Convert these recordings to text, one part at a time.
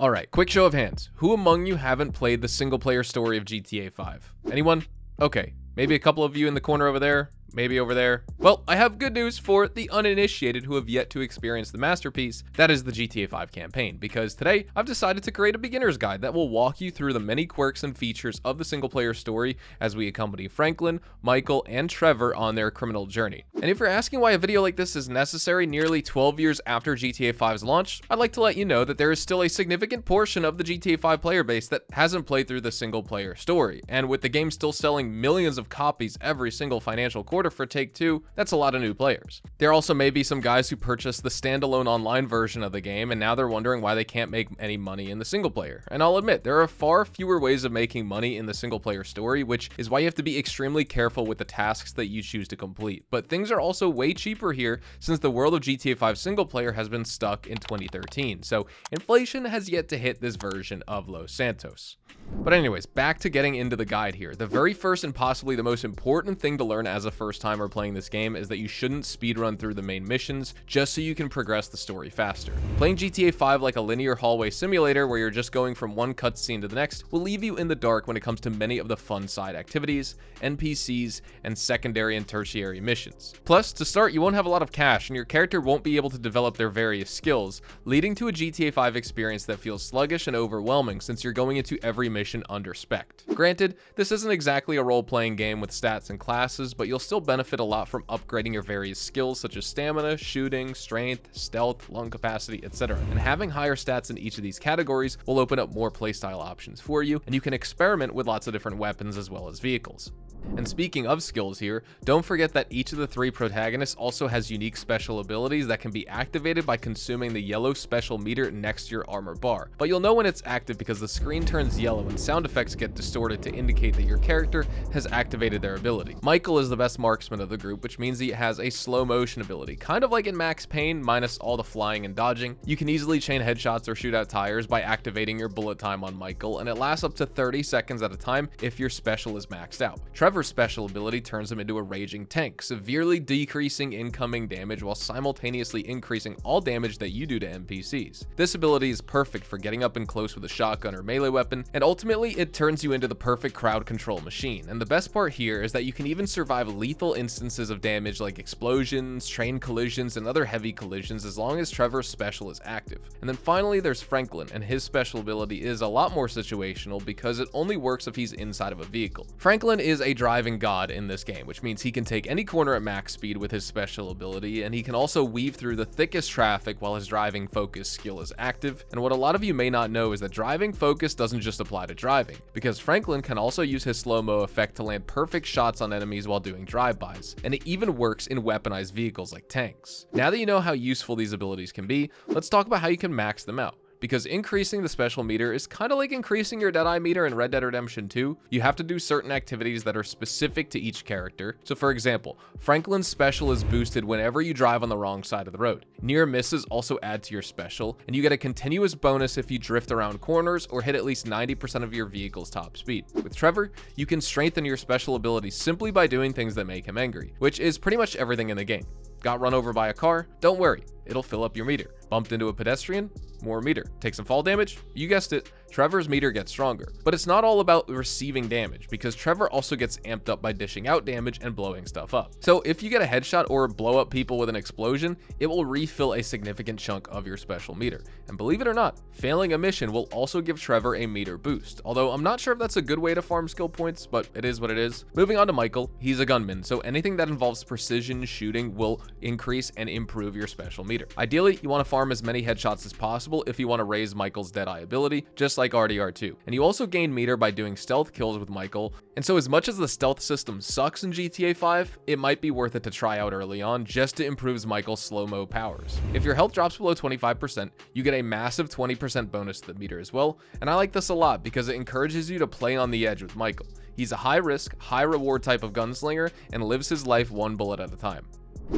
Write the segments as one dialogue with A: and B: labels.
A: Alright, quick show of hands. Who among you haven't played the single player story of GTA 5? Anyone? Okay, maybe a couple of you in the corner over there. Maybe over there. Well, I have good news for the uninitiated who have yet to experience the masterpiece that is the GTA 5 campaign, because today I've decided to create a beginner's guide that will walk you through the many quirks and features of the single player story as we accompany Franklin, Michael, and Trevor on their criminal journey. And if you're asking why a video like this is necessary nearly 12 years after GTA 5's launch, I'd like to let you know that there is still a significant portion of the GTA 5 player base that hasn't played through the single player story, and with the game still selling millions of copies every single financial quarter for Take-Two, that's a lot of new players. There also may be some guys who purchased the standalone online version of the game and now they're wondering why they can't make any money in the single player. And I'll admit, there are far fewer ways of making money in the single player story, which is why you have to be extremely careful with the tasks that you choose to complete. But things are also way cheaper here since the world of GTA 5 single player has been stuck in 2013, so inflation has yet to hit this version of Los Santos. But anyways, back to getting into the guide here. The very first and possibly the most important thing to learn as a first timer playing this game is that you shouldn't speedrun through the main missions just so you can progress the story faster. Playing GTA 5 like a linear hallway simulator where you're just going from one cutscene to the next will leave you in the dark when it comes to many of the fun side activities, NPCs, and secondary and tertiary missions. Plus, to start, you won't have a lot of cash and your character won't be able to develop their various skills, leading to a GTA 5 experience that feels sluggish and overwhelming since you're going into every mission under spec. Granted, this isn't exactly a role-playing game with stats and classes, but you'll still benefit a lot from upgrading your various skills such as stamina, shooting, strength, stealth, lung capacity, etc. And having higher stats in each of these categories will open up more playstyle options for you, and you can experiment with lots of different weapons as well as vehicles. And speaking of skills here, don't forget that each of the three protagonists also has unique special abilities that can be activated by consuming the yellow special meter next to your armor bar. But you'll know when it's active because the screen turns yellow and sound effects get distorted to indicate that your character has activated their ability. Michael is the best marksman of the group, which means he has a slow motion ability, kind of like in Max Payne minus all the flying and dodging. You can easily chain headshots or shoot out tires by activating your bullet time on Michael, and it lasts up to 30 seconds at a time if your special is maxed out. Trevor's special ability turns him into a raging tank, severely decreasing incoming damage while simultaneously increasing all damage that you do to NPCs. This ability is perfect for getting up and close with a shotgun or melee weapon, and ultimately it turns you into the perfect crowd control machine. And the best part here is that you can even survive lethal instances of damage like explosions, train collisions, and other heavy collisions as long as Trevor's special is active. And then finally there's Franklin, and his special ability is a lot more situational because it only works if he's inside of a vehicle. Franklin is a driving god in this game, which means he can take any corner at max speed with his special ability, and he can also weave through the thickest traffic while his driving focus skill is active. And what a lot of you may not know is that driving focus doesn't just apply to driving, because Franklin can also use his slow-mo effect to land perfect shots on enemies while doing drive-bys, and it even works in weaponized vehicles like tanks. Now that you know how useful these abilities can be, let's talk about how you can max them out. Because increasing the special meter is kind of like increasing your Deadeye meter in Red Dead Redemption 2. You have to do certain activities that are specific to each character. So for example, Franklin's special is boosted whenever you drive on the wrong side of the road. Near misses also add to your special, and you get a continuous bonus if you drift around corners or hit at least 90% of your vehicle's top speed. With Trevor, you can strengthen your special ability simply by doing things that make him angry, which is pretty much everything in the game. Got run over by a car? Don't worry, it'll fill up your meter. Bumped into a pedestrian? More meter. Take some fall damage? You guessed it, Trevor's meter gets stronger. But it's not all about receiving damage, because Trevor also gets amped up by dishing out damage and blowing stuff up. So if you get a headshot or blow up people with an explosion, it will refill a significant chunk of your special meter. And believe it or not, failing a mission will also give Trevor a meter boost. Although I'm not sure if that's a good way to farm skill points, but it is what it is. Moving on to Michael, he's a gunman, so anything that involves precision shooting will increase and improve your special meter. Ideally, you want to farm as many headshots as possible if you want to raise Michael's Deadeye ability, just like RDR2. And you also gain meter by doing stealth kills with Michael, and so as much as the stealth system sucks in GTA 5, it might be worth it to try out early on just to improve Michael's slow-mo powers. If your health drops below 25%, you get a massive 20% bonus to the meter as well, and I like this a lot because it encourages you to play on the edge with Michael. He's a high-risk, high-reward type of gunslinger and lives his life one bullet at a time.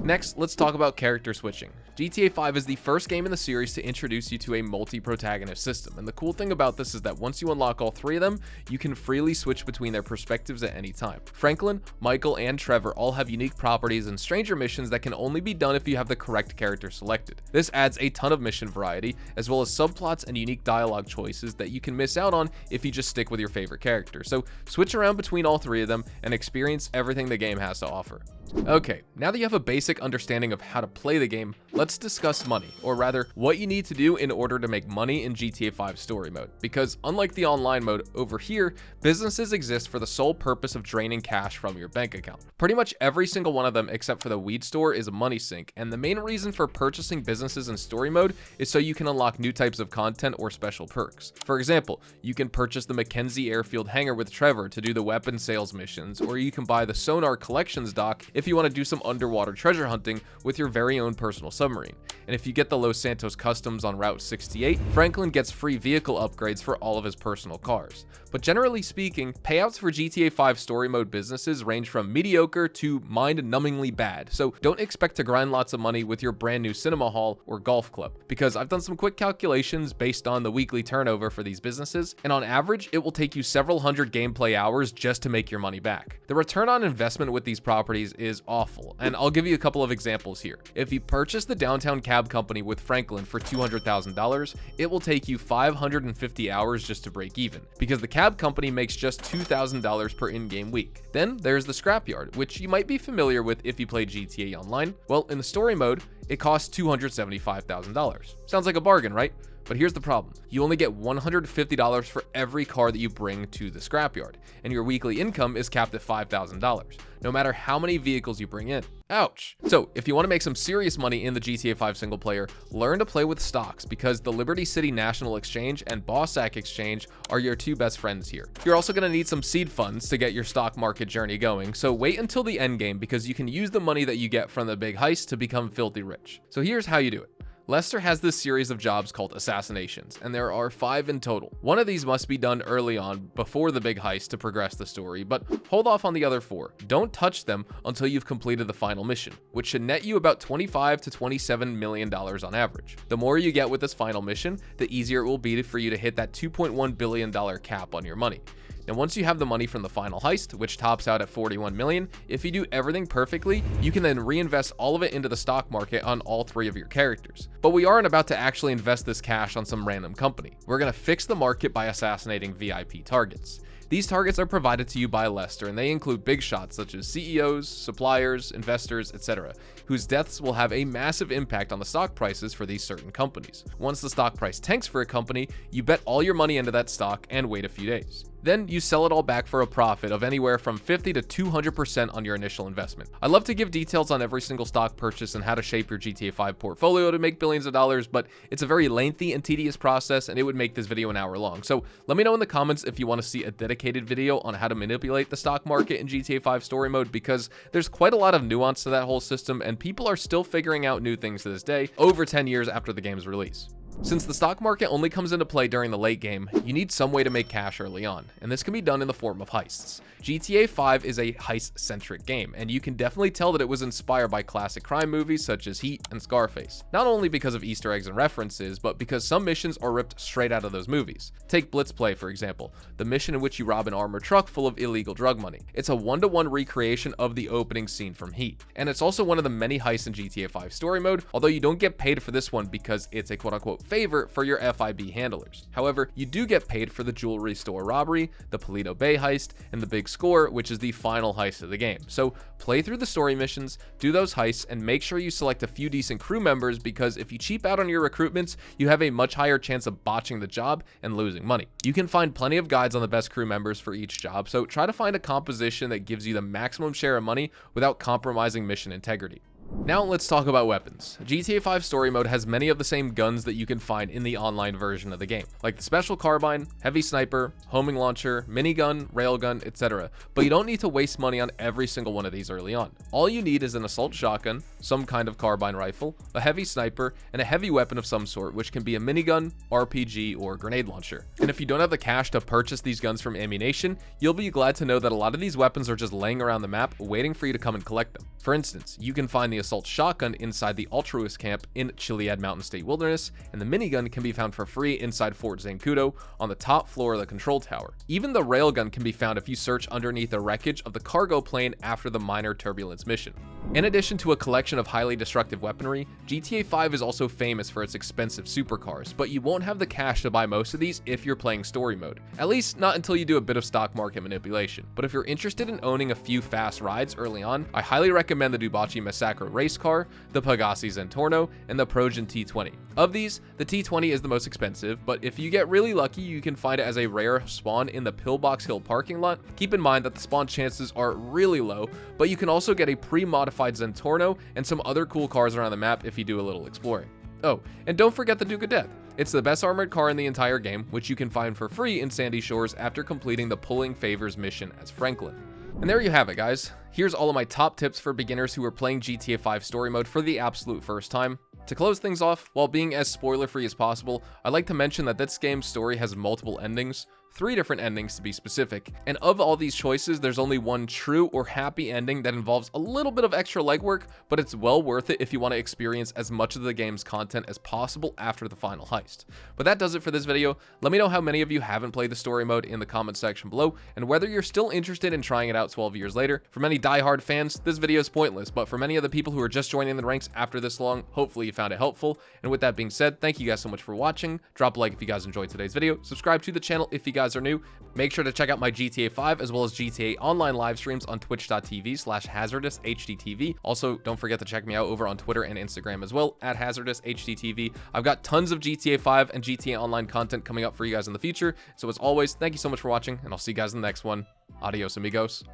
A: Next, let's talk about character switching. GTA 5 is the first game in the series to introduce you to a multi-protagonist system, and the cool thing about this is that once you unlock all three of them, you can freely switch between their perspectives at any time. Franklin, Michael, and Trevor all have unique properties and stranger missions that can only be done if you have the correct character selected. This adds a ton of mission variety, as well as subplots and unique dialogue choices that you can miss out on if you just stick with your favorite character. So switch around between all three of them and experience everything the game has to offer. Okay, now that you have a basic understanding of how to play the game, let's discuss money, or rather, what you need to do in order to make money in GTA 5 story mode. Because unlike the online mode, over here, businesses exist for the sole purpose of draining cash from your bank account. Pretty much every single one of them except for the weed store is a money sink, and the main reason for purchasing businesses in story mode is so you can unlock new types of content or special perks. For example, you can purchase the Mackenzie Airfield hangar with Trevor to do the weapon sales missions, or you can buy the Sonar Collections dock if you want to do some underwater treasure hunting with your very own personal submarine. And if you get the Los Santos Customs on Route 68, Franklin gets free vehicle upgrades for all of his personal cars. But generally speaking, payouts for GTA 5 story mode businesses range from mediocre to mind-numbingly bad, so don't expect to grind lots of money with your brand new cinema hall or golf club, because I've done some quick calculations based on the weekly turnover for these businesses, and on average, it will take you several hundred gameplay hours just to make your money back. The return on investment with these properties is awful, and I'll give you a couple of examples here. If you purchase the Downtown Cab Company with Franklin for $200,000, it will take you 550 hours just to break even, because the cab company makes just $2,000 per in-game week. Then there's the Scrapyard, which you might be familiar with if you play GTA Online. Well, in the story mode, it costs $275,000. Sounds like a bargain, right? But here's the problem. You only get $150 for every car that you bring to the scrapyard, and your weekly income is capped at $5,000, no matter how many vehicles you bring in. Ouch. So if you want to make some serious money in the GTA 5 single player, learn to play with stocks, because the Liberty City National Exchange and Bossack Exchange are your two best friends here. You're also going to need some seed funds to get your stock market journey going, so wait until the end game, because you can use the money that you get from the big heist to become filthy rich. So here's how you do it. Lester has this series of jobs called assassinations, and there are 5 in total. One of these must be done early on before the big heist to progress the story, but hold off on the other 4. Don't touch them until you've completed the final mission, which should net you about $25 to $27 million on average. The more you get with this final mission, the easier it will be for you to hit that $2.1 billion cap on your money. Now, once you have the money from the final heist, which tops out at $41 million, if you do everything perfectly, you can then reinvest all of it into the stock market on all 3 of your characters. But we aren't about to actually invest this cash on some random company. We're going to fix the market by assassinating VIP targets. These targets are provided to you by Lester, and they include big shots such as CEOs, suppliers, investors, etc., whose deaths will have a massive impact on the stock prices for these certain companies. Once the stock price tanks for a company, you bet all your money into that stock and wait a few days. Then you sell it all back for a profit of anywhere from 50 to 200% on your initial investment. I love to give details on every single stock purchase and how to shape your GTA 5 portfolio to make billions of dollars, but it's a very lengthy and tedious process, and it would make this video an hour long. So let me know in the comments if you want to see a dedicated video on how to manipulate the stock market in GTA 5 story mode, because there's quite a lot of nuance to that whole system, and people are still figuring out new things to this day, over 10 years after the game's release. Since the stock market only comes into play during the late game, you need some way to make cash early on, and this can be done in the form of heists. GTA 5 is a heist-centric game, and you can definitely tell that it was inspired by classic crime movies such as Heat and Scarface. Not only because of Easter eggs and references, but because some missions are ripped straight out of those movies. Take Blitzplay, for example, the mission in which you rob an armored truck full of illegal drug money. It's a one-to-one recreation of the opening scene from Heat, and it's also one of the many heists in GTA 5 story mode, although you don't get paid for this one because it's a quote-unquote favor for your FIB handlers. However, you do get paid for the jewelry store robbery, the Paleto Bay heist, and the Big Score, which is the final heist of the game. So play through the story missions, do those heists, and make sure you select a few decent crew members, because if you cheap out on your recruitments, you have a much higher chance of botching the job and losing money. You can find plenty of guides on the best crew members for each job, so try to find a composition that gives you the maximum share of money without compromising mission integrity. Now let's talk about weapons. GTA 5 story mode has many of the same guns that you can find in the online version of the game, like the special carbine, heavy sniper, homing launcher, minigun, railgun, etc. But you don't need to waste money on every single one of these early on. All you need is an assault shotgun, some kind of carbine rifle, a heavy sniper, and a heavy weapon of some sort, which can be a minigun, RPG, or grenade launcher. And if you don't have the cash to purchase these guns from Ammunition, you'll be glad to know that a lot of these weapons are just laying around the map waiting for you to come and collect them. For instance, you can find find the assault shotgun inside the altruist camp in Chiliad Mountain State Wilderness, and the minigun can be found for free inside Fort Zancudo on the top floor of the control tower. Even the railgun can be found if you search underneath the wreckage of the cargo plane after the minor turbulence mission. In addition to a collection of highly destructive weaponry, GTA 5 is also famous for its expensive supercars, but you won't have the cash to buy most of these if you're playing story mode. At least not until you do a bit of stock market manipulation. But if you're interested in owning a few fast rides early on, I highly recommend the Dubachi Massacre race car, the Pegassi Zentorno, and the Progen T20. Of these, the T20 is the most expensive, but if you get really lucky, you can find it as a rare spawn in the Pillbox Hill parking lot. Keep in mind that the spawn chances are really low, but you can also get a pre-modified Zentorno and some other cool cars around the map if you do a little exploring. Oh, and don't forget the Duke of Death. It's the best armored car in the entire game, which you can find for free in Sandy Shores after completing the Pulling Favors mission as Franklin. And there you have it, guys. Here's all of my top tips for beginners who are playing GTA 5 story mode for the absolute first time. To close things off, while being as spoiler-free as possible, I'd like to mention that this game's story has multiple endings, 3 different endings to be specific, and of all these choices, there's only one true or happy ending that involves a little bit of extra legwork, but it's well worth it if you want to experience as much of the game's content as possible after the final heist. But that does it for this video. Let me know how many of you haven't played the story mode in the comment section below, and whether you're still interested in trying it out 12 years later. For many die-hard fans, this video is pointless, but for many of the people who are just joining the ranks after this long, hopefully you found it helpful. And with that being said, thank you guys so much for watching. Drop a like if you guys enjoyed today's video, subscribe to the channel if you guys are new. Make sure to check out my GTA 5 as well as GTA Online live streams on twitch.tv/hazardoushdtv. Also, don't forget to check me out over on Twitter and Instagram as well at hazardoushdtv. I've got tons of GTA 5 and GTA Online content coming up for you guys in the future. So as always, thank you so much for watching, and I'll see you guys in the next one. Adios, amigos.